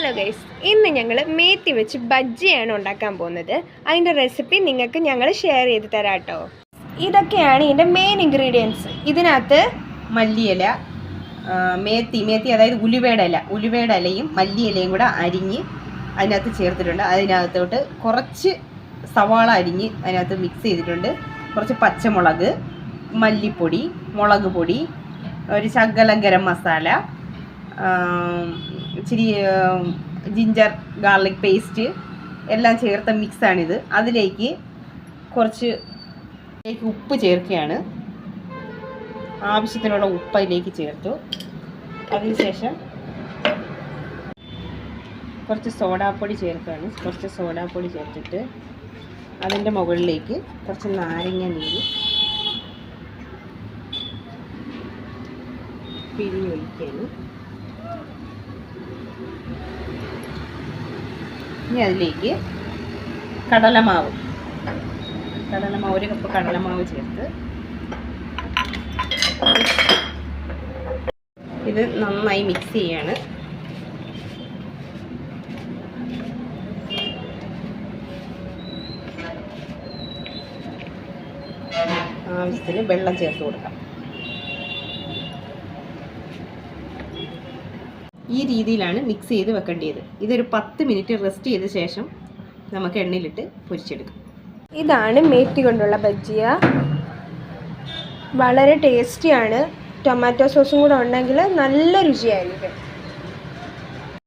Hello guys, ഇന്ന് ഞങ്ങൾ മേത്തി വെച്ച് ബജ്ജിയാണ് ഉണ്ടാക്കാൻ പോകുന്നത്. അതിൻ്റെ റെസിപ്പി നിങ്ങൾക്ക് ഞങ്ങൾ ഷെയർ ചെയ്ത് തരാം കേട്ടോ. ഇതൊക്കെയാണ് ഇതിൻ്റെ മെയിൻ ഇൻഗ്രീഡിയൻസ്. ഇതിനകത്ത് മല്ലിയില, മേത്തി അതായത് ഉലുവയുടെ ഇലയും മല്ലിയിലയും കൂടെ അരിഞ്ഞ് അതിനകത്ത് ചേർത്തിട്ടുണ്ട്. അതിനകത്തോട്ട് കുറച്ച് സവാള അരിഞ്ഞ് അതിനകത്ത് മിക്സ് ചെയ്തിട്ടുണ്ട്. കുറച്ച് പച്ചമുളക്, മല്ലിപ്പൊടി, മുളക് പൊടി, ഒരു ശകലം ഗരം മസാല, ഇച്ചിരി ജിഞ്ചർ ഗാർലിക് പേസ്റ്റ് എല്ലാം ചേർത്ത മിക്സാണിത്. അതിലേക്ക് കുറച്ച് ഉപ്പ് ചേർക്കുകയാണ്. ആവശ്യത്തിനുള്ള ഉപ്പ് അതിലേക്ക് ചേർത്തു. അതിനുശേഷം കുറച്ച് സോഡാപ്പൊടി ചേർക്കുകയാണ്. കുറച്ച് സോഡാപ്പൊടി ചേർത്തിട്ട് അതിൻ്റെ മുകളിലേക്ക് കുറച്ച് നാരങ്ങ നീര് പിഴിഞ്ഞൊഴിക്കുകയാണ്. ഇനി അതിലേക്ക് കടലമാവ് ഒരു കപ്പ് കടലമാവ് ചേർത്ത് ഇത് നന്നായി മിക്സ് ചെയ്യാണ്. ആവശ്യത്തിന് വെള്ളം ചേർത്ത് കൊടുക്കാം. ഈ രീതിയിലാണ് മിക്സ് ചെയ്ത് വെക്കേണ്ടത്. ഇതൊരു 10 മിനിറ്റ് റെസ്റ്റ് ചെയ്ത ശേഷം നമുക്ക് എണ്ണയിലിട്ട് പൊരിച്ചെടുക്കാം. ഇതാണ് മേത്തി കൊണ്ടുള്ള ബജ്ജിയ. വളരെ ടേസ്റ്റിയാണ്. ടൊമാറ്റോ സോസും കൂടെ ഉണ്ടെങ്കിൽ നല്ല രുചിയായിരിക്കും.